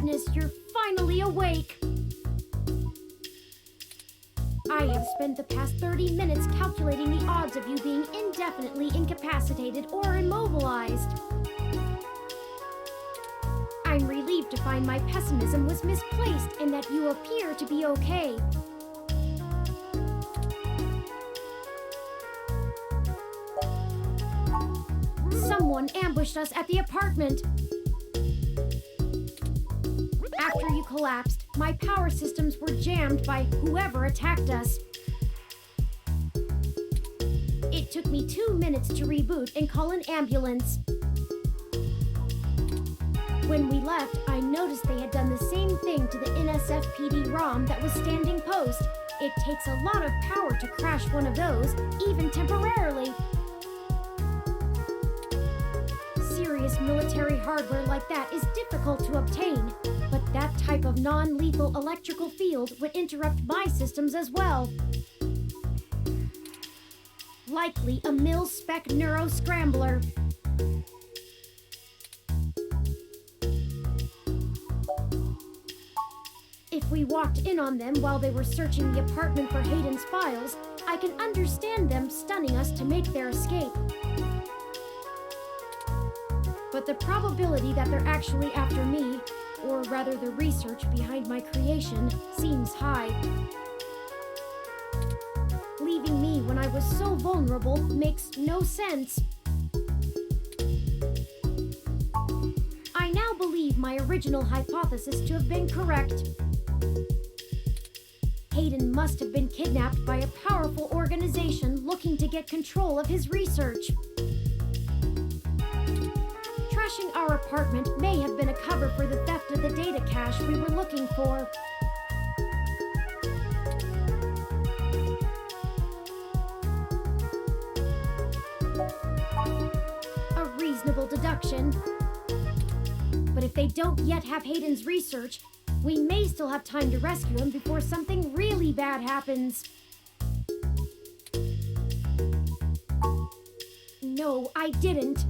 goodness, you're finally awake! I have spent the past 30 minutes calculating the odds of you being indefinitely incapacitated or immobilized. I'm relieved to find my pessimism was misplaced and that you appear to be okay. Someone ambushed us at the apartment. After you collapsed, my power systems were jammed by whoever attacked us. It took me 2 minutes to reboot and call an ambulance. When we left, I noticed they had done the same thing to the NSFPD ROM that was standing post. It takes a lot of power to crash one of those, even temporarily. Serious military hardware like that is difficult to obtain, but that type of non-lethal electrical field would interrupt my systems as well. Likely a mil-spec neuro-scrambler. If we walked in on them while they were searching the apartment for Hayden's files, I can understand them stunning us to make their escape. But the probability that they're actually after me, or rather the research behind my creation, seems high. Leaving me when I was so vulnerable makes no sense. I now believe my original hypothesis to have been correct. Hayden must have been kidnapped by a powerful organization looking to get control of his research. Trashing our apartment may have been a cover for the theft of the data cache we were looking for. A reasonable deduction. But if they don't yet have Hayden's research, we may still have time to rescue him before something really bad happens. No, I didn't.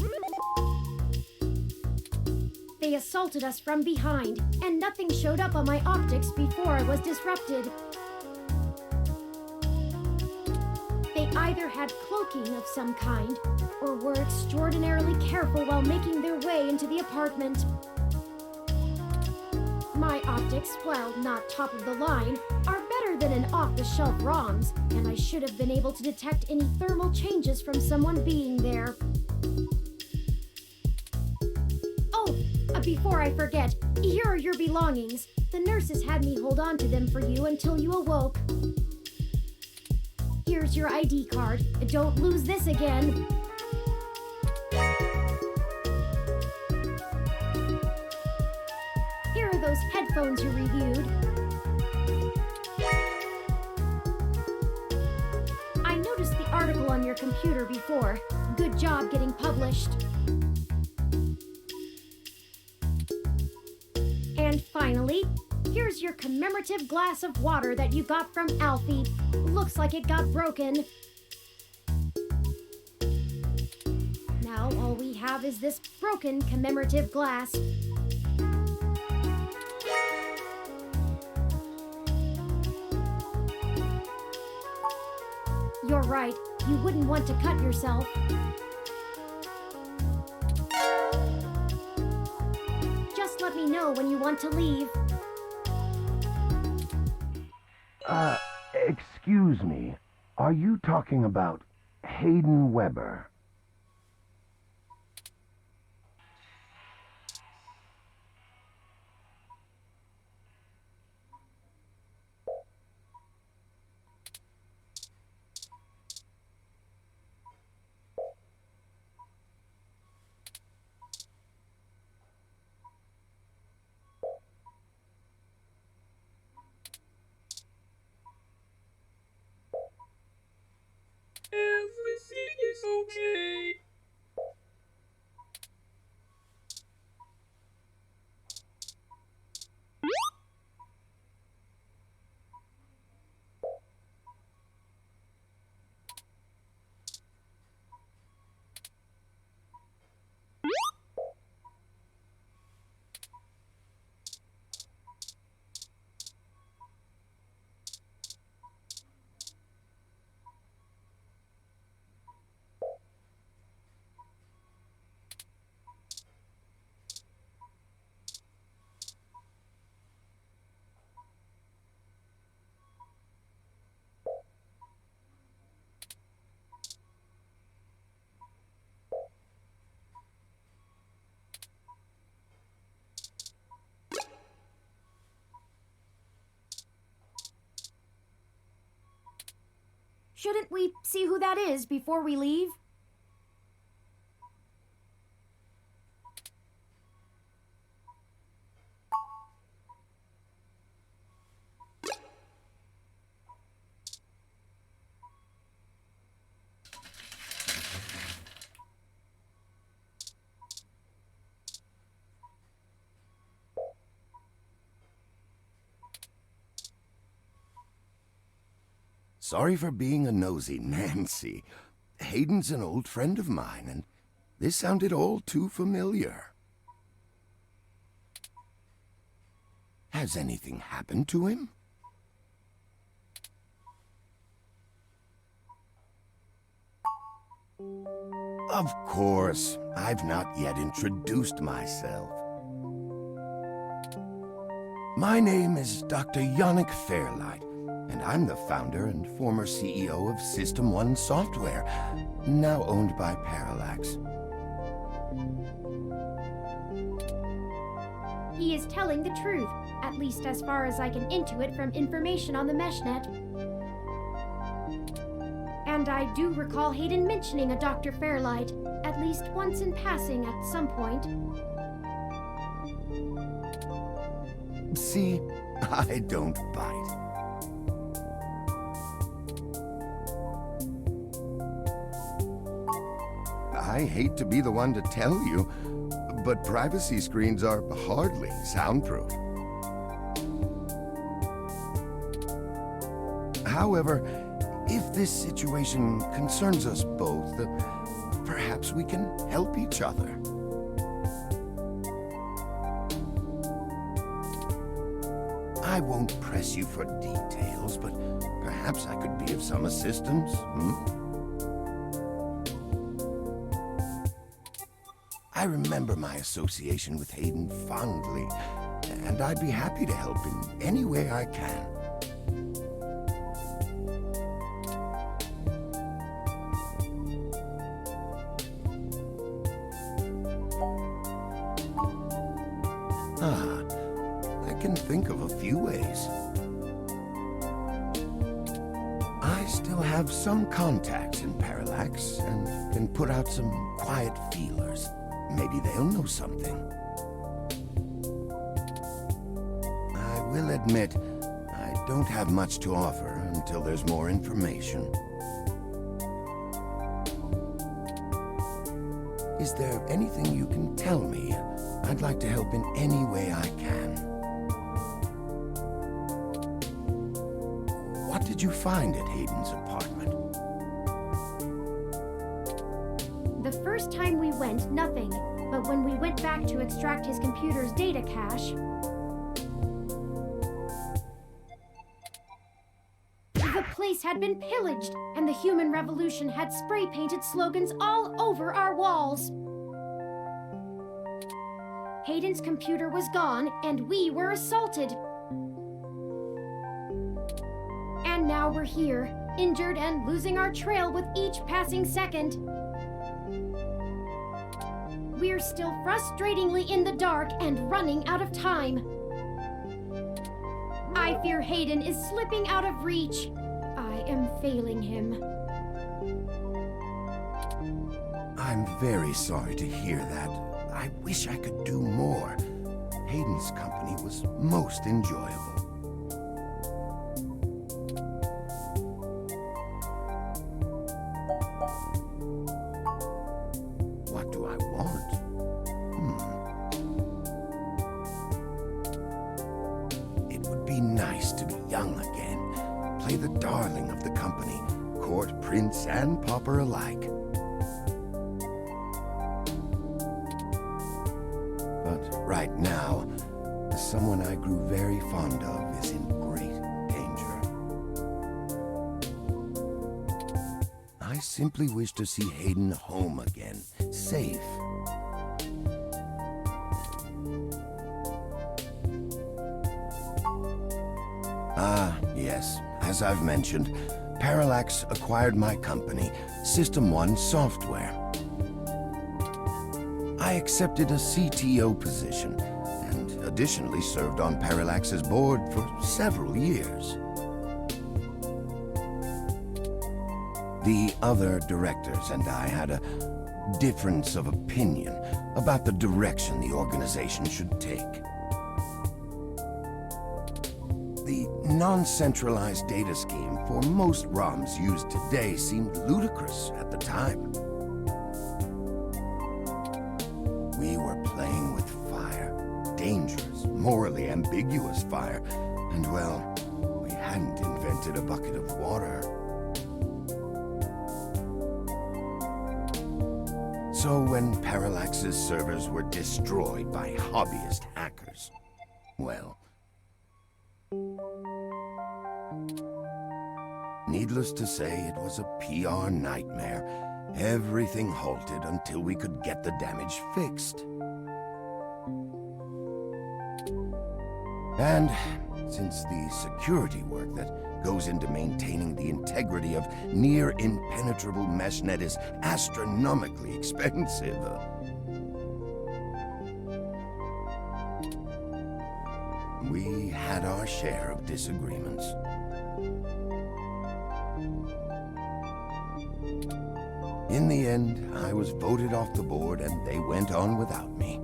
They assaulted us from behind, and nothing showed up on my optics before I was disrupted. They either had cloaking of some kind, or were extraordinarily careful while making their way into the apartment. My optics, while not top of the line, are better than an off-the-shelf ROM's, and I should have been able to detect any thermal changes from someone being there. Oh, before I forget, here are your belongings. The nurses had me hold on to them for you until you awoke. Here's your ID card. Don't lose this again. Here are those headphones you reviewed. I noticed the article on your computer before. Good job getting published. And finally, here's your commemorative glass of water that you got from Alfie. Looks like it got broken. Now all we have is this broken commemorative glass. You're right, you wouldn't want to cut yourself. Just let me know when you want to leave. Excuse me. Are you talking about Hayden Weber? Everything is okay. Shouldn't we see who that is before we leave? Sorry for being a nosy, Nancy. Hayden's an old friend of mine, and this sounded all too familiar. Has anything happened to him? Of course, I've not yet introduced myself. My name is Dr. Yannick Fairlight, and I'm the founder and former CEO of System 1 Software, now owned by Parallax. He is telling the truth, at least as far as I can intuit from information on the meshnet. And I do recall Hayden mentioning a Dr. Fairlight, at least once in passing at some point. See, I don't bite. I hate to be the one to tell you, but privacy screens are hardly soundproof. However, if this situation concerns us both, perhaps we can help each other. I won't press you for details, but perhaps I could be of some assistance, I remember my association with Hayden fondly, and I'd be happy to help in any way I can. I can think of a few ways. I still have some contacts in Parallax and can put out some quiet feelers. Maybe they'll know something. I will admit, I don't have much to offer until there's more information. Is there anything you can tell me? I'd like to help in any way I can. What did you find at Hayden's apartment? The first time we went, nothing. But when we went back to extract his computer's data cache, the place had been pillaged, and the human revolution had spray-painted slogans all over our walls. Hayden's computer was gone, and we were assaulted. And now we're here, injured and losing our trail with each passing second. We're still frustratingly in the dark and running out of time. I fear Hayden is slipping out of reach. I am failing him. I'm very sorry to hear that. I wish I could do more. Hayden's company was most enjoyable. What do I want? It would be nice to be young again. Play the darling of the company, court prince and pauper alike. But right now, someone I grew very fond of is in great danger. I simply wish to see Hayden home again, safe. Yes, as I've mentioned, Parallax acquired my company, System 1 Software. I accepted a CTO position, and additionally served on Parallax's board for several years. The other directors and I had a difference of opinion about the direction the organization should take. The non-centralized data scheme for most ROMs used today seemed ludicrous at the time. We were playing with fire, dangerous, morally ambiguous fire, and well, we hadn't invented a bucket of water. So when Parallax's servers were destroyed by hobbyist hackers, well, needless to say, it was a PR nightmare. Everything halted until we could get the damage fixed. And since the security work that goes into maintaining the integrity of near-impenetrable meshnet is astronomically expensive, we had our share of disagreements. In the end, I was voted off the board and they went on without me.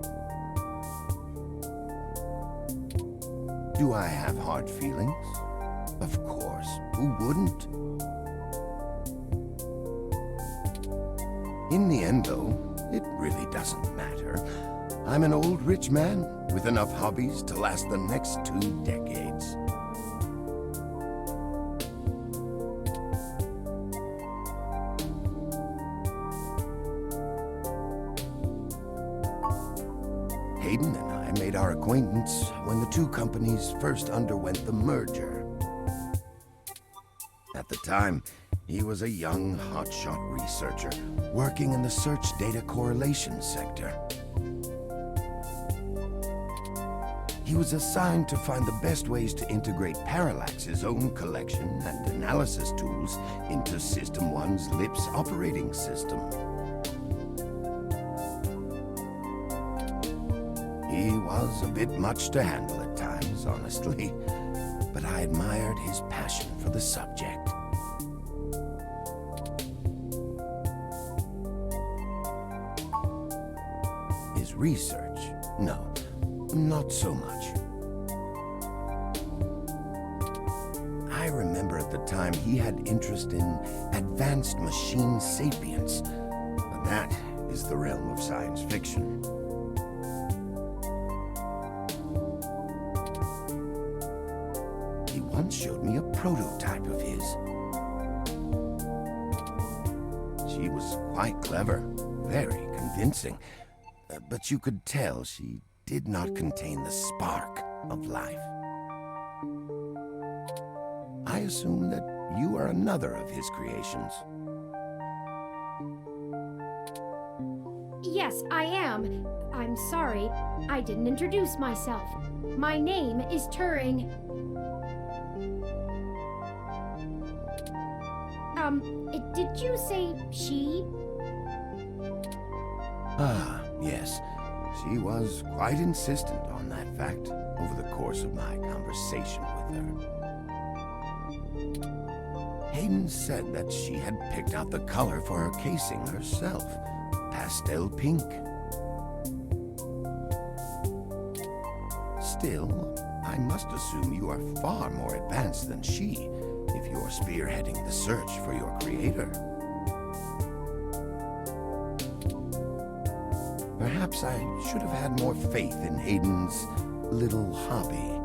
Do I have hard feelings? Of course, who wouldn't? In the end, though, it really doesn't matter. I'm an old rich man with enough hobbies to last the next 2 decades. Hayden and I made our acquaintance when the 2 companies first underwent the merger. At the time, he was a young, hotshot researcher working in the search data correlation sector. He was assigned to find the best ways to integrate Parallax's own collection and analysis tools into System 1's LIPS operating system. He was a bit much to handle at times, honestly, but I admired his passion for the subject. His research? No, not so much. I remember at the time he had interest in advanced machine sapience, but that is the realm of science fiction. He once showed me a prototype of his. She was quite clever, very convincing, but you could tell she did not contain the spark of life. I assume that you are another of his creations. Yes, I am. I'm sorry, I didn't introduce myself. My name is Turing. Did you say she? Ah, yes. She was quite insistent on that fact over the course of my conversation with her. Hayden said that she had picked out the color for her casing herself, pastel pink. Still, I must assume you are far more advanced than she if you're spearheading the search for your creator. Perhaps I should have had more faith in Hayden's little hobby.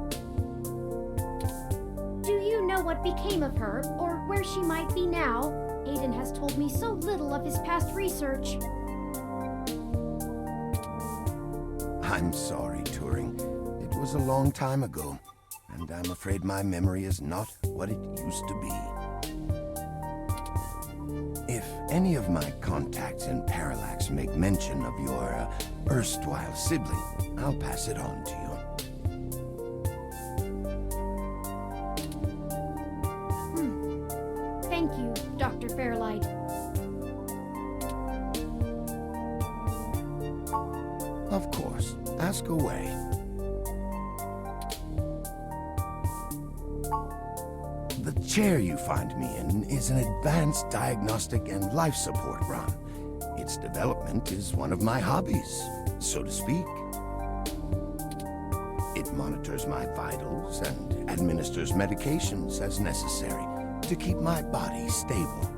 Do you know what became of her, or where she might be now? Hayden has told me so little of his past research. I'm sorry, Turing. It was a long time ago, and I'm afraid my memory is not what it used to be. If any of my contacts in Parallax make mention of your erstwhile sibling, I'll pass it on to you. Thank you, Dr. Fairlight. Of course. Ask away. The chair you find me in is an advanced diagnostic and life support ROM. Its development is one of my hobbies, so to speak. It monitors my vitals and administers medications as necessary to keep my body stable.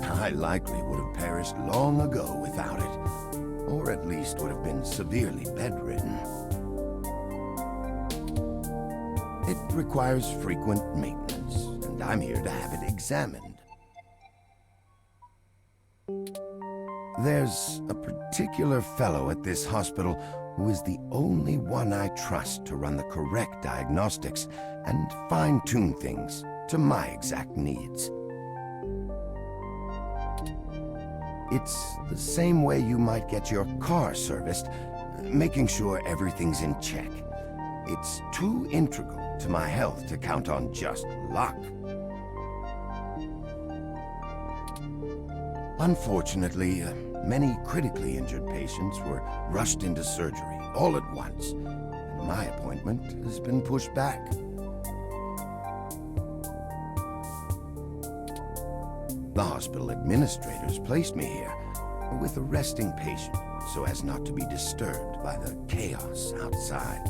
I likely would have perished long ago without it, or at least would have been severely bedridden. It requires frequent maintenance, and I'm here to have it examined. There's a particular fellow at this hospital who is the only one I trust to run the correct diagnostics and fine-tune things to my exact needs. It's the same way you might get your car serviced, making sure everything's in check. It's too integral to my health to count on just luck. Unfortunately, many critically injured patients were rushed into surgery all at once, and my appointment has been pushed back. The hospital administrators placed me here with a resting patient so as not to be disturbed by the chaos outside.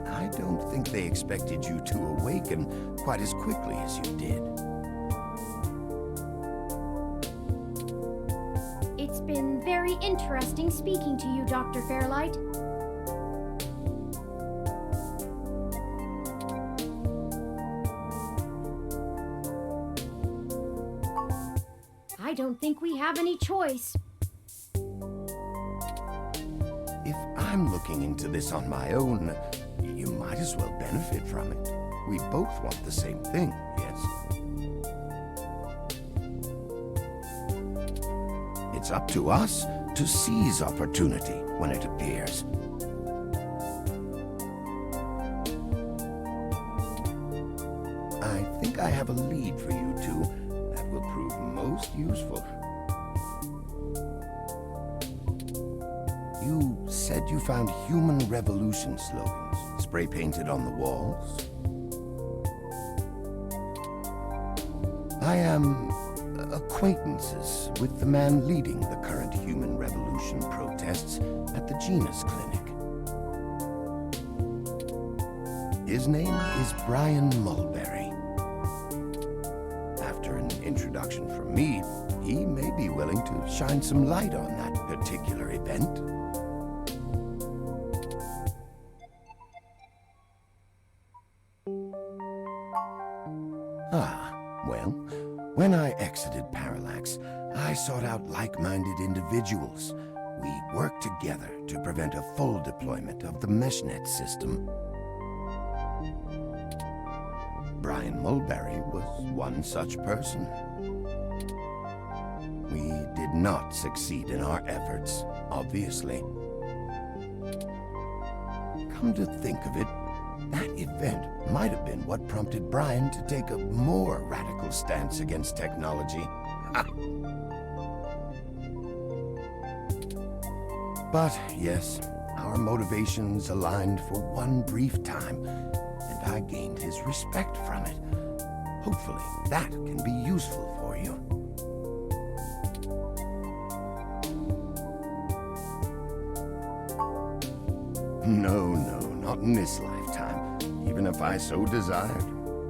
I don't think they expected you to awaken quite as quickly as you did. It's been very interesting speaking to you, Dr. Fairlight. I don't think we have any choice. If I'm looking into this on my own, you might as well benefit from it. We both want the same thing, yes? It's up to us to seize opportunity when it appears. I think I have a lead for you two that will prove most useful. You said you found Human Revolution slogans spray-painted on the walls? I am acquaintances with the man leading the current Human Revolution protests at the Genus Clinic. His name is Brian Mulberry. After an introduction from me, he may be willing to shine some light on that particular event. Well, when I exited Parallax, I sought out like-minded individuals. We worked together to prevent a full deployment of the MeshNet system. Brian Mulberry was one such person. We did not succeed in our efforts, obviously. Come to think of it, that event might have been what prompted Brian to take a more radical stance against technology. But yes, our motivations aligned for one brief time, and I gained his respect from it. Hopefully, that can be useful for you. No, not in this lifetime. Even if I so desired,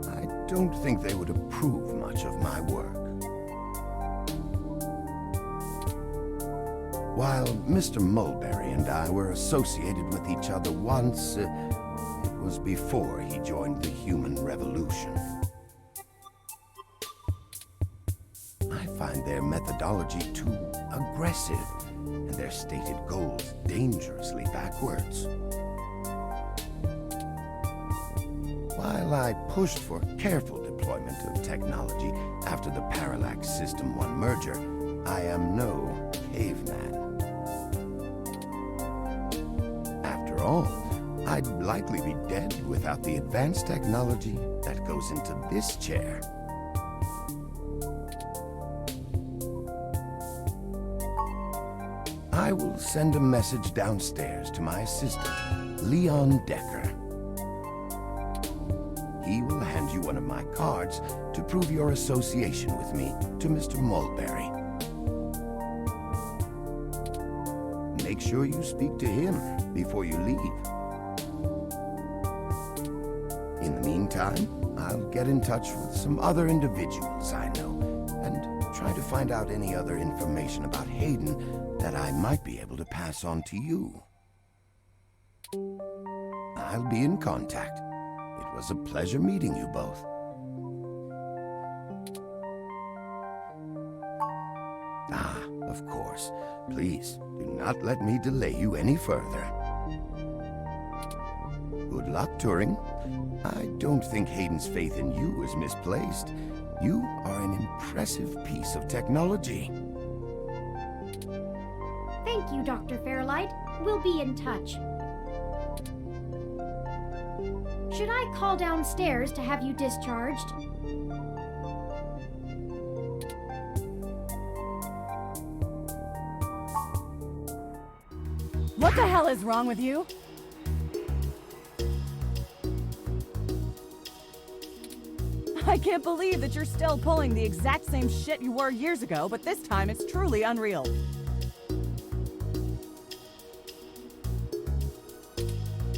I don't think they would approve much of my work. While Mr. Mulberry and I were associated with each other once, it was before he joined the Human Revolution. I find their methodology too aggressive, and their stated goals dangerously backwards. While I pushed for careful deployment of technology after the Parallax System 1 merger, I am no caveman. After all, I'd likely be dead without the advanced technology that goes into this chair. I I will send a message downstairs to my assistant, Leon Decker. He will hand you one of my cards to prove your association with me to Mr. Mulberry. Make sure you speak to him before you leave. In the meantime, I'll get in touch with some other individuals I know and try to find out any other information about Hayden that I might be able to pass on to you. I'll be in contact. It was a pleasure meeting you both. Ah, of course. Please, do not let me delay you any further. Good luck, Turing. I don't think Hayden's faith in you is misplaced. You are an impressive piece of technology. Thank you, Dr. Fairlight. We'll be in touch. Should I call downstairs to have you discharged? What the hell is wrong with you? I can't believe that you're still pulling the exact same shit you were years ago, but this time it's truly unreal.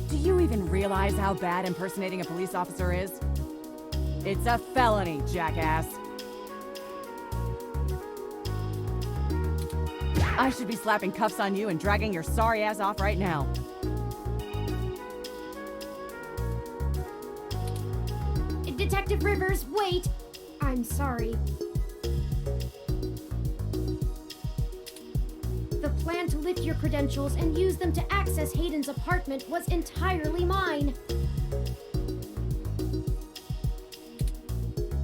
Do you even realize how bad impersonating a police officer is? It's a felony, jackass. I should be slapping cuffs on you and dragging your sorry ass off right now. Detective Rivers, wait! I'm sorry. The plan to lift your credentials and use them to access Hayden's apartment was entirely mine.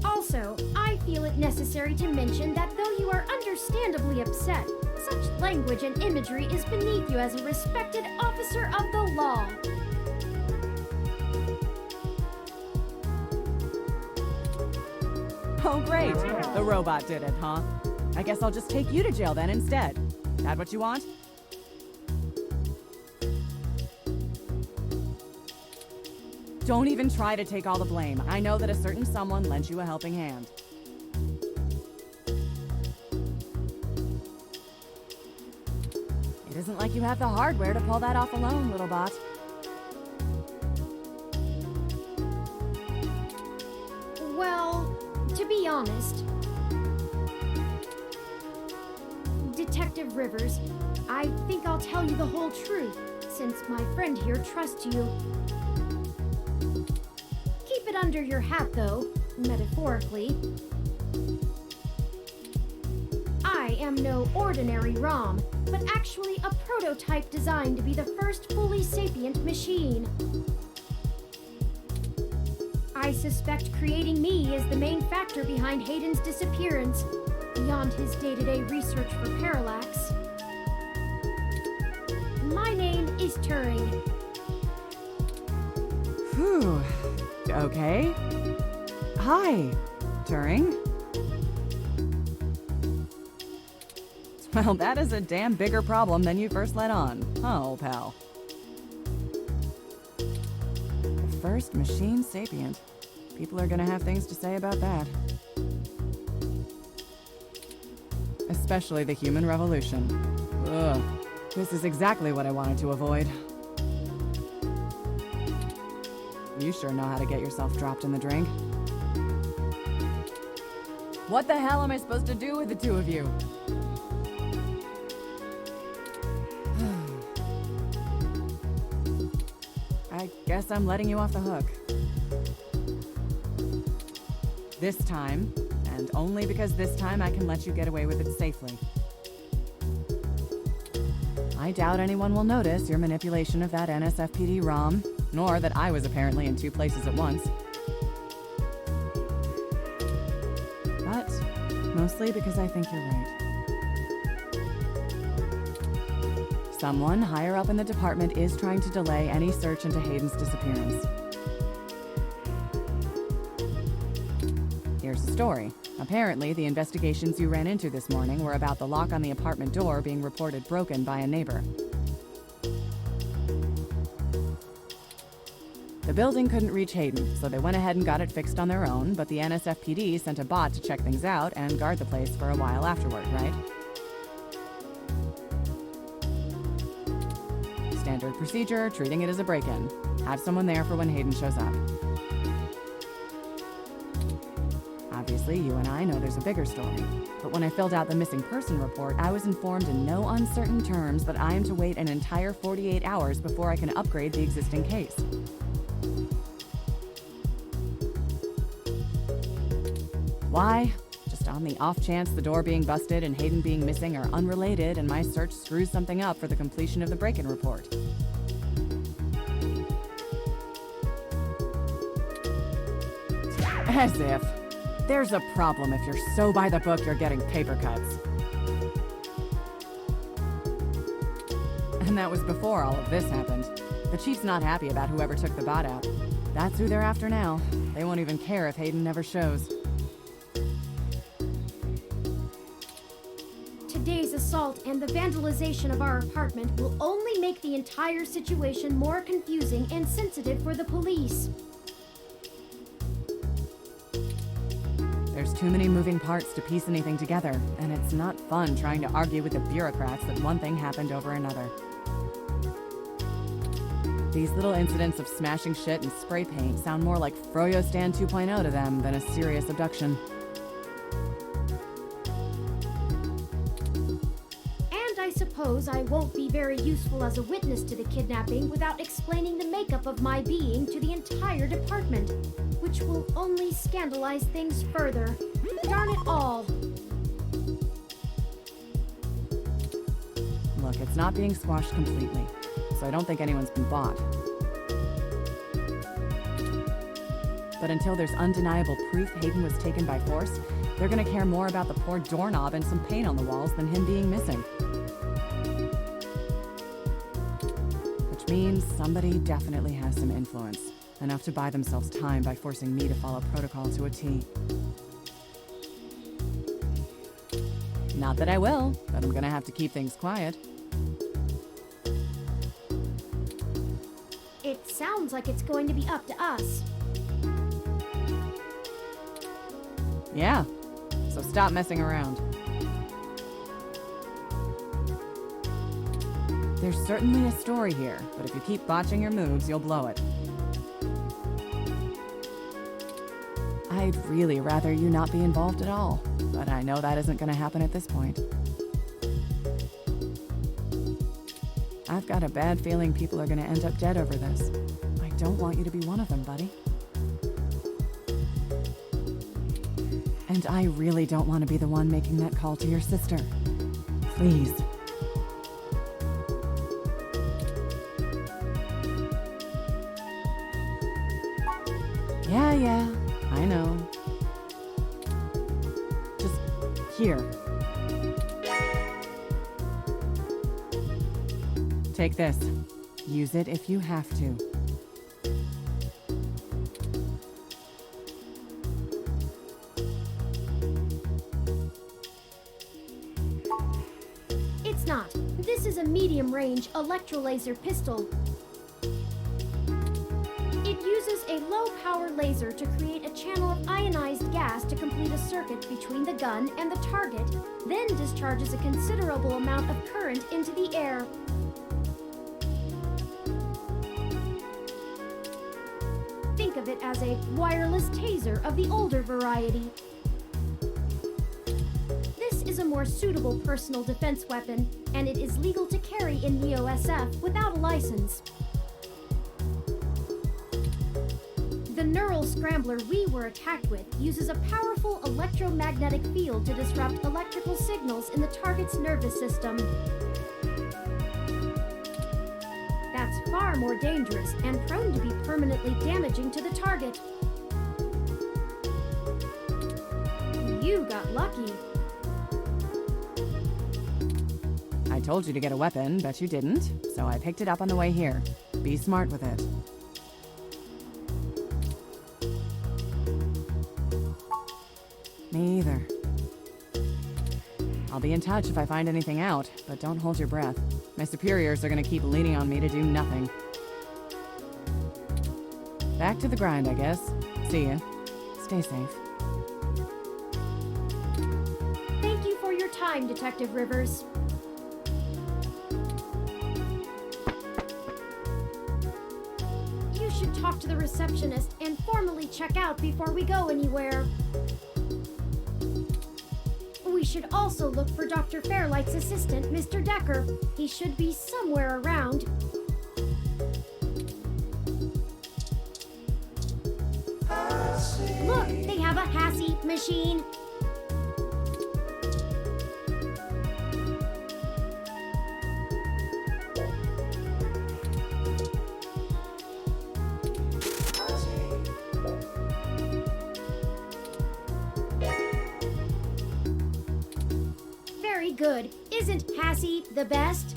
Also, I feel it necessary to mention that though you are understandably upset, such language and imagery is beneath you as a respected officer of the law. Oh great, the robot did it, huh? I guess I'll just take you to jail then instead. That what you want? Don't even try to take all the blame. I know that a certain someone lent you a helping hand. It isn't like you have the hardware to pull that off alone, little bot. Well, to be honest, Detective Rivers, I think I'll tell you the whole truth, since my friend here trusts you. Keep it under your hat, though, metaphorically. I am no ordinary ROM, but actually a prototype designed to be the first fully sapient machine. I suspect creating me is the main factor behind Hayden's disappearance, beyond his day-to-day research for Parallax. My name is Turing. Whew. Okay. Hi, Turing. Well, that is a damn bigger problem than you first let on, huh, old pal? The first machine sapient. People are gonna have things to say about that. Especially the human revolution. Ugh. This is exactly what I wanted to avoid. You sure know how to get yourself dropped in the drink. What the hell am I supposed to do with the two of you? I guess I'm letting you off the hook. This time, and only because this time I can let you get away with it safely. I doubt anyone will notice your manipulation of that NSFPD ROM, nor that I was apparently in two places at once. But mostly because I think you're right. Someone higher up in the department is trying to delay any search into Hayden's disappearance. Here's the story. Apparently, the investigations you ran into this morning were about the lock on the apartment door being reported broken by a neighbor. The building couldn't reach Hayden, so they went ahead and got it fixed on their own, but the NSFPD sent a bot to check things out and guard the place for a while afterward, right? Standard procedure, treating it as a break-in. Have someone there for when Hayden shows up. Obviously, you and I know there's a bigger story. But when I filled out the missing person report, I was informed in no uncertain terms that I am to wait an entire 48 hours before I can upgrade the existing case. Why? Just on the off chance the door being busted and Hayden being missing are unrelated and my search screws something up for the completion of the break-in report. As if. There's a problem if you're so by the book you're getting paper cuts. And that was before all of this happened. The chief's not happy about whoever took the bot out. That's who they're after now. They won't even care if Hayden never shows. Today's assault and the vandalization of our apartment will only make the entire situation more confusing and sensitive for the police. There's too many moving parts to piece anything together, and it's not fun trying to argue with the bureaucrats that one thing happened over another. These little incidents of smashing shit and spray paint sound more like Froyo Stand 2.0 to them than a serious abduction. And I suppose I won't be very useful as a witness to the kidnapping without explaining the makeup of my being to the entire department, which will only scandalize things further. Darn it all! Look, it's not being squashed completely, so I don't think anyone's been bought. But until there's undeniable proof Hayden was taken by force, they're gonna care more about the poor doorknob and some paint on the walls than him being missing. Which means somebody definitely has some influence. Enough to buy themselves time by forcing me to follow protocol to a T. Not that I will, but I'm gonna have to keep things quiet. It sounds like it's going to be up to us. Yeah, so stop messing around. There's certainly a story here, but if you keep botching your moves, you'll blow it. I'd really rather you not be involved at all, but I know that isn't gonna happen at this point. I've got a bad feeling people are gonna end up dead over this. I don't want you to be one of them, buddy. And I really don't want to be the one making that call to your sister. Please. Yeah, I know. Just here. Take this. Use it if you have to. It's not. This is a medium-range electrolaser pistol. It uses a low-power laser to create a channel of ionized gas to complete a circuit between the gun and the target, then discharges a considerable amount of current into the air. Think of it as a wireless taser of the older variety. This is a more suitable personal defense weapon, and it is legal to carry in NeoSF without a license. The neural scrambler we were attacked with uses a powerful electromagnetic field to disrupt electrical signals in the target's nervous system. That's far more dangerous and prone to be permanently damaging to the target. You got lucky. I told you to get a weapon, but you didn't, so I picked it up on the way here. Be smart with it. Me either. I'll be in touch if I find anything out, but don't hold your breath. My superiors are gonna keep leaning on me to do nothing. Back to the grind, I guess. See ya. Stay safe. Thank you for your time, Detective Rivers. You should talk to the receptionist and formally check out before we go anywhere. We should also look for Dr. Fairlight's assistant, Mr. Decker. He should be somewhere around. Look, they have a Hassie machine. Very good. Isn't Hassie the best?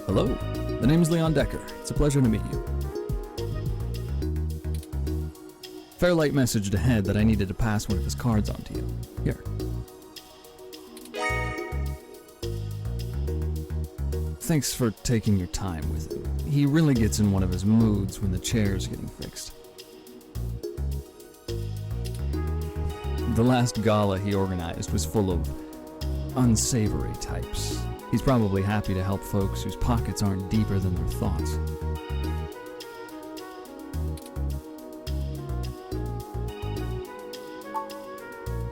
Hello, the name's Leon Decker. It's a pleasure to meet you. Fairlight messaged ahead that I needed to pass one of his cards on to you. Here. Thanks for taking your time with him. He really gets in one of his moods when the chair's getting fixed. The last gala he organized was full of unsavory types. He's probably happy to help folks whose pockets aren't deeper than their thoughts.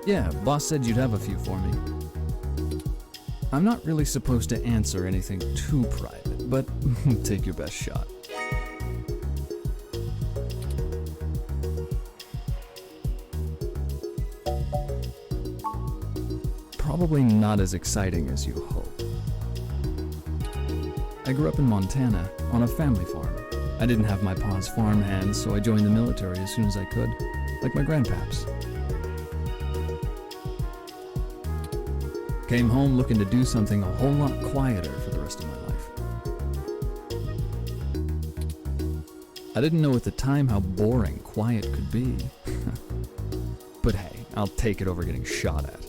Yeah, boss said you'd have a few for me. I'm not really supposed to answer anything too private, but take your best shot. Probably not as exciting as you hope. I grew up in Montana, on a family farm. I didn't have my pa's farm hands, so I joined the military as soon as I could, like my grandpaps. Came home looking to do something a whole lot quieter for the rest of my life. I didn't know at the time how boring quiet could be. But hey, I'll take it over getting shot at.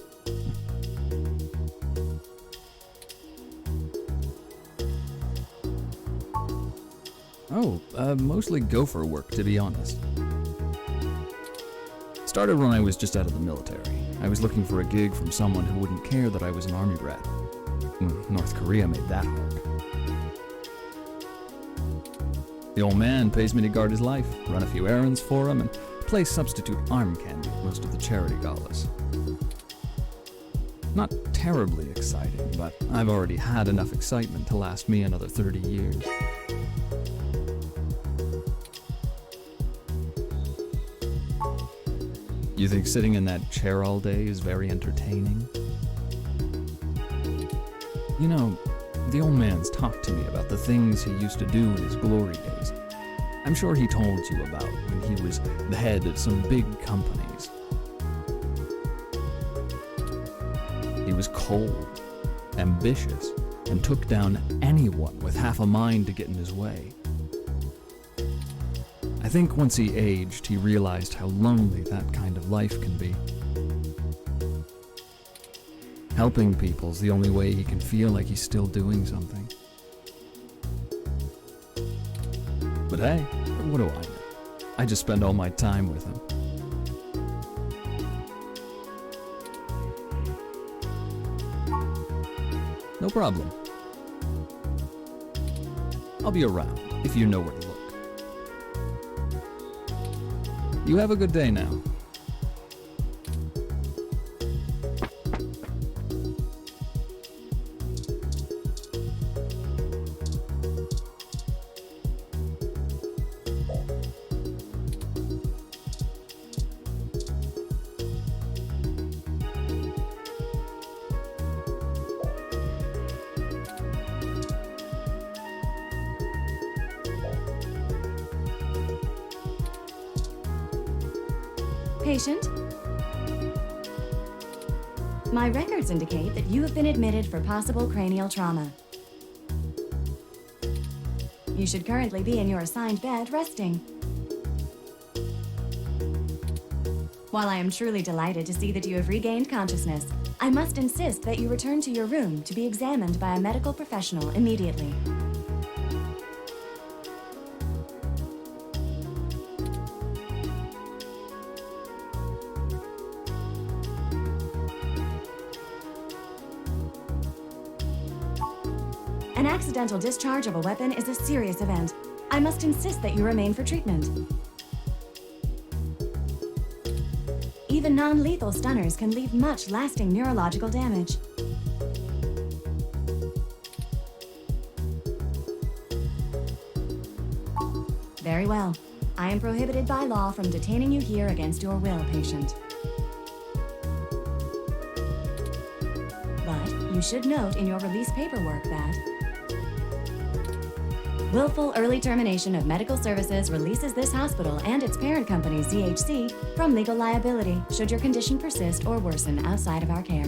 Mostly gopher work, to be honest. Started when I was just out of the military. I was looking for a gig from someone who wouldn't care that I was an army brat. North Korea made that hard. The old man pays me to guard his life, run a few errands for him, and play substitute arm candy at most of the charity galas. Not terribly exciting, but I've already had enough excitement to last me another 30 years. You think sitting in that chair all day is very entertaining? You know, the old man's talked to me about the things he used to do in his glory days. I'm sure he told you about when he was the head of some big companies. He was cold, ambitious, and took down anyone with half a mind to get in his way. I think once he aged, he realized how lonely that kind of life can be. Helping people's the only way he can feel like he's still doing something. But hey, what do I know? I just spend all my time with him. No problem. I'll be around if you know where to look. You have a good day now. Patient? My records indicate that you have been admitted for possible cranial trauma. You should currently be in your assigned bed, resting. While I am truly delighted to see that you have regained consciousness, I must insist that you return to your room to be examined by a medical professional immediately. An accidental discharge of a weapon is a serious event. I must insist that you remain for treatment. Even non-lethal stunners can leave much lasting neurological damage. Very well. I am prohibited by law from detaining you here against your will, patient. But you should note in your release paperwork that willful early termination of medical services releases this hospital and its parent company, CHC, from legal liability should your condition persist or worsen outside of our care.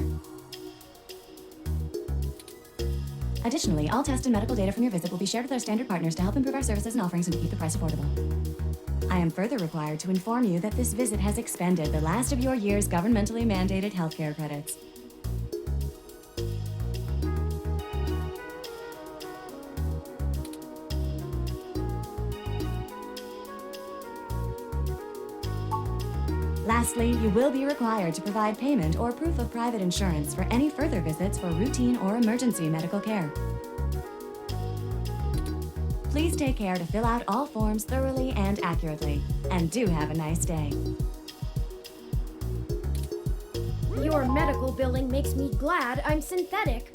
Additionally, all test and medical data from your visit will be shared with our standard partners to help improve our services and offerings and to keep the price affordable. I am further required to inform you that this visit has expended the last of your year's governmentally mandated healthcare credits. Lastly, you will be required to provide payment or proof of private insurance for any further visits for routine or emergency medical care. Please take care to fill out all forms thoroughly and accurately. And do have a nice day. Your medical billing makes me glad I'm synthetic.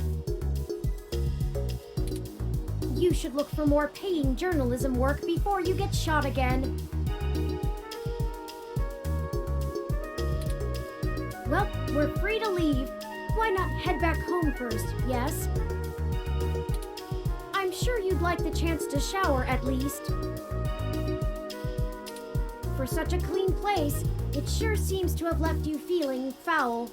You should look for more paying journalism work before you get shot again. Well, we're free to leave. Why not head back home first, yes? I'm sure you'd like the chance to shower at least. For such a clean place, it sure seems to have left you feeling foul.